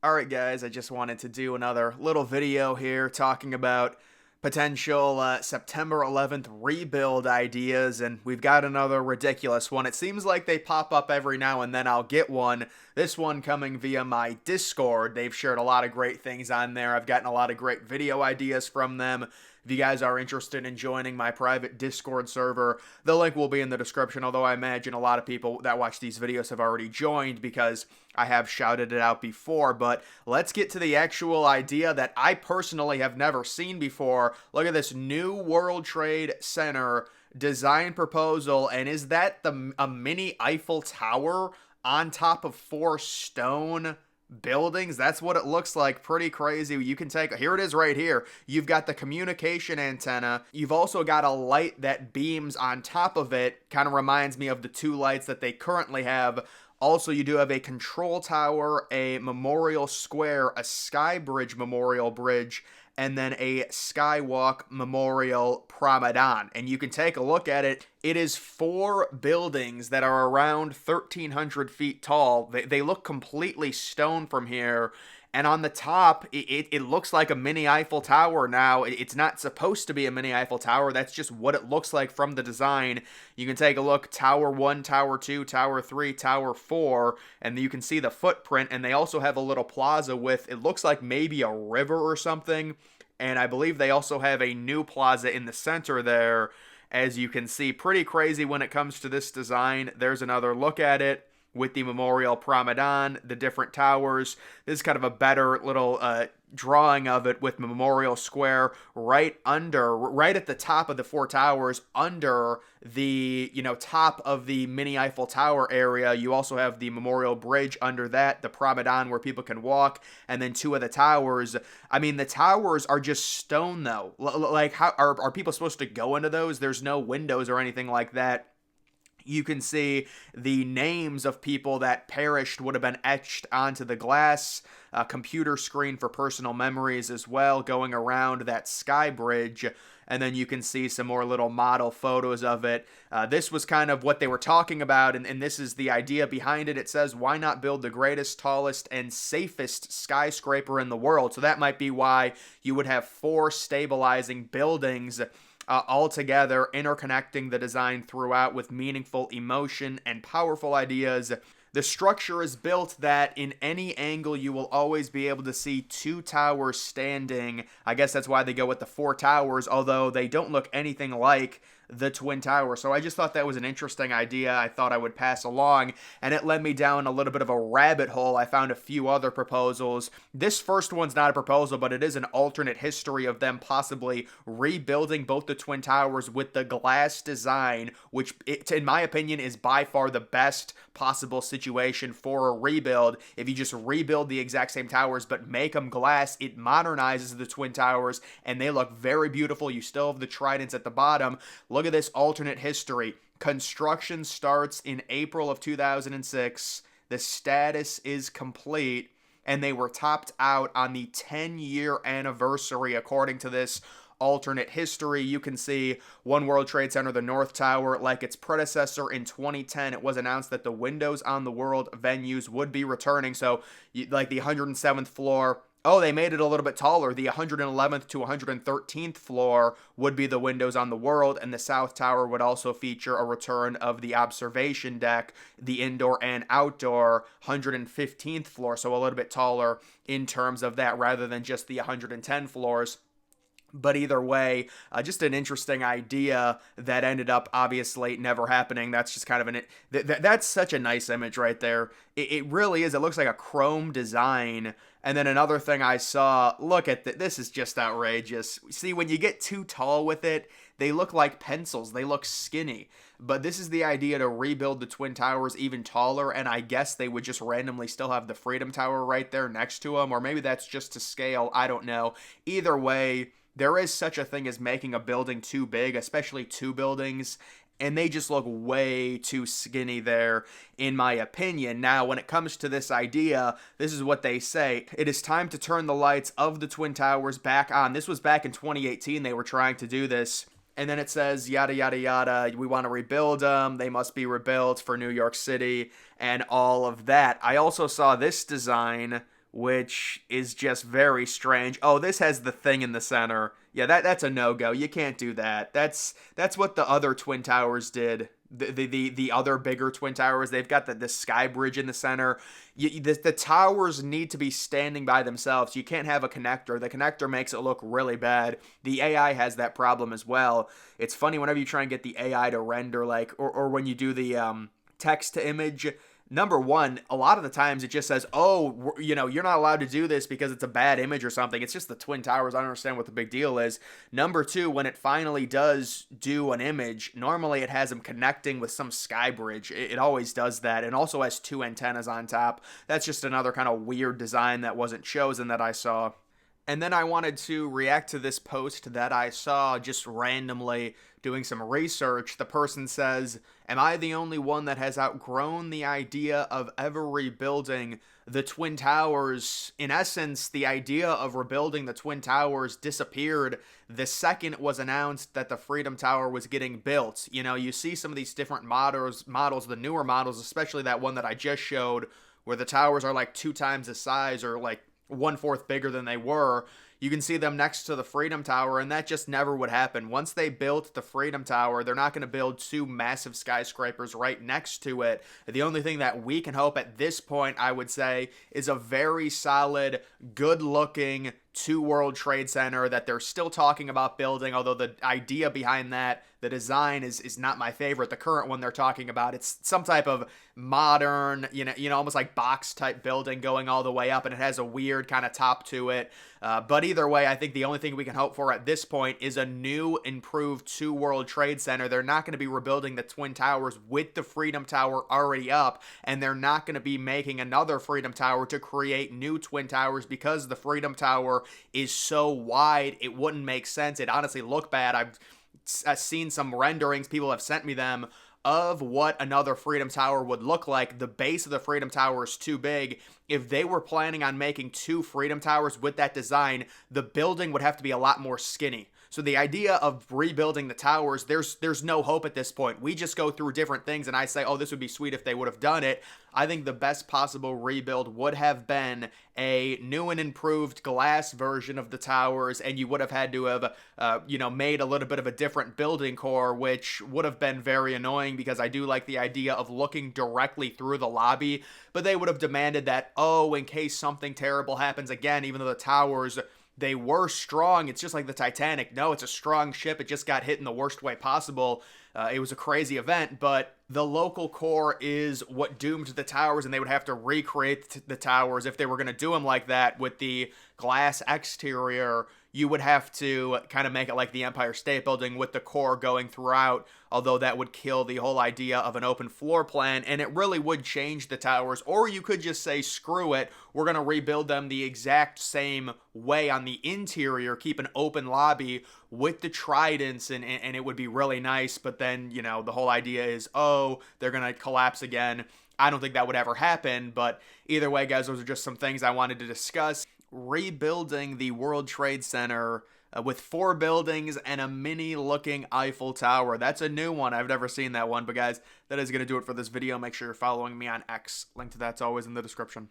Alright guys, I just wanted to do another little video here talking about potential September 11th rebuild ideas, and we've got another ridiculous one. It seems like they pop up every now and then I'll get one. This one coming via my Discord. They've shared a lot of great things on there. I've gotten a lot of great video ideas from them. If you guys are interested in joining my private Discord server, the link will be in the description, although I imagine a lot of people that watch these videos have already joined because I have shouted it out before. But let's get to the actual idea that I personally have never seen before. Look at this new World Trade Center design proposal, and is that a mini Eiffel Tower on top of 4 stone buildings? That's what it looks like. Pretty crazy. You can take, here it is right here. You've got the communication antenna. You've also got a light that beams on top of it. Kind of reminds me of the 2 lights that they currently have. Also, you do have a control tower, a memorial square, a sky bridge memorial bridge, and then a skywalk memorial promenade. And you can take a look at it. It is 4 buildings that are around 1,300 feet tall. They look completely stone from here. And on the top, it looks like a mini Eiffel Tower now. It's not supposed to be a mini Eiffel Tower. That's just what it looks like from the design. You can take a look, Tower 1, Tower 2, Tower 3, Tower 4, and you can see the footprint. And they also have a little plaza with, it looks like maybe a river or something. And I believe they also have a new plaza in the center there. As you can see, pretty crazy when it comes to this design. There's another look at it with the Memorial Promenade, the different towers. This is kind of a better little drawing of it with Memorial Square right at the top of the 4 towers, under the, top of the mini Eiffel Tower area. You also have the Memorial Bridge under that, the Promenade where people can walk, and then 2 of the towers. I mean, the towers are just stone though. Like, how are people supposed to go into those? There's no windows or anything like that. You can see the names of people that perished would have been etched onto the glass. A computer screen for personal memories as well going around that sky bridge. And then you can see some more little model photos of it. This was kind of what they were talking about, and this is the idea behind it. It says, why not build the greatest, tallest, and safest skyscraper in the world? So that might be why you would have 4 stabilizing buildings all together, interconnecting the design throughout with meaningful emotion and powerful ideas. The structure is built that in any angle you will always be able to see 2 towers standing. I guess that's why they go with the 4 towers, although they don't look anything like the Twin Towers. So I just thought that was an interesting idea. I thought I would pass along, and it led me down a little bit of a rabbit hole. I found a few other proposals. This first one's not a proposal, but it is an alternate history of them possibly rebuilding both the Twin Towers with the glass design, which, in my opinion, is by far the best possible situation for a rebuild. If you just rebuild the exact same towers but make them glass, it modernizes the Twin Towers, and they look very beautiful. You still have the tridents at the bottom. Look at this alternate history. Construction starts in April of 2006. The status is complete, and they were topped out on the 10-year anniversary, according to this alternate history. You can see One World Trade Center, the North Tower, like its predecessor in 2010. It was announced that the windows on the world venues would be returning. So, like the 107th floor, oh, they made it a little bit taller. The 111th to 113th floor would be the windows on the world, and the South Tower would also feature a return of the observation deck, the indoor and outdoor 115th floor, so a little bit taller in terms of that rather than just the 110 floors. But either way, just an interesting idea that ended up obviously never happening. That's just kind of that's such a nice image right there. It really is. It looks like a chrome design. And then another thing I saw, look at this is just outrageous. See, when you get too tall with it, they look like pencils. They look skinny. But this is the idea to rebuild the Twin Towers even taller, and I guess they would just randomly still have the Freedom Tower right there next to them, or maybe that's just to scale. I don't know. Either way, there is such a thing as making a building too big, especially 2 buildings, and they just look way too skinny there, in my opinion. Now, when it comes to this idea, this is what they say. It is time to turn the lights of the Twin Towers back on. This was back in 2018 they were trying to do this. And then it says, yada, yada, yada, we want to rebuild them. They must be rebuilt for New York City and all of that. I also saw this design which is just very strange. Oh, this has the thing in the center. Yeah, that's a no-go. You can't do that. That's what the other Twin Towers did. The other bigger Twin Towers, they've got the sky bridge in the center. The towers need to be standing by themselves. You can't have a connector. The connector makes it look really bad. The AI has that problem as well. It's funny whenever you try and get the AI to render, like, or when you do the text to image. Number one, a lot of the times it just says, oh, you're not allowed to do this because it's a bad image or something. It's just the Twin Towers. I don't understand what the big deal is. Number two, when it finally does do an image, normally it has them connecting with some sky bridge. It always does that. And also has two antennas on top. That's just another kind of weird design that wasn't chosen that I saw. And then I wanted to react to this post that I saw just randomly doing some research. The person says, "Am I the only one that has outgrown the idea of ever rebuilding the Twin Towers?" In essence, the idea of rebuilding the Twin Towers disappeared the second it was announced that the Freedom Tower was getting built. You see some of these different models, the newer models, especially that one that I just showed, where the towers are like 2 times the size or like 1/4 bigger than they were. You can see them next to the Freedom Tower, and that just never would happen. Once they built the Freedom Tower, they're not going to build 2 massive skyscrapers right next to it. The only thing that we can hope at this point, I would say, is a very solid, good-looking 2 World Trade Center that they're still talking about building, although the idea behind that, the design is not my favorite. The current one they're talking about, it's some type of modern, almost like box type building going all the way up, and it has a weird kind of top to it. But either way, I think the only thing we can hope for at this point is a new, improved 2 World Trade Center. They're not going to be rebuilding the Twin Towers with the Freedom Tower already up, and they're not going to be making another Freedom Tower to create new Twin Towers because the Freedom Tower is so wide, it wouldn't make sense. It honestly looked bad. I've seen some renderings, people have sent me them, of what another Freedom Tower would look like. The base of the Freedom Tower is too big. If they were planning on making 2 Freedom Towers with that design, the building would have to be a lot more skinny. So the idea of rebuilding the towers, there's no hope at this point. We just go through different things and I say, oh, this would be sweet if they would have done it. I think the best possible rebuild would have been a new and improved glass version of the towers, and you would have had to have, made a little bit of a different building core, which would have been very annoying because I do like the idea of looking directly through the lobby, but they would have demanded that, oh, in case something terrible happens again, even though the towers, they were strong. It's just like the Titanic. No, it's a strong ship. It just got hit in the worst way possible. It was a crazy event, but the local core is what doomed the towers, and they would have to recreate the towers if they were going to do them like that with the glass exterior. You would have to kind of make it like the Empire State Building with the core going throughout, although that would kill the whole idea of an open floor plan, and it really would change the towers. Or you could just say, screw it, we're going to rebuild them the exact same way on the interior, keep an open lobby with the tridents, and it would be really nice. But then, the whole idea is, oh, they're going to collapse again. I don't think that would ever happen, but either way, guys, those are just some things I wanted to discuss. Rebuilding the World Trade Center with 4 buildings and a mini-looking Eiffel Tower. That's a new one. I've never seen that one. But guys, that is going to do it for this video. Make sure you're following me on X. Link to that's always in the description.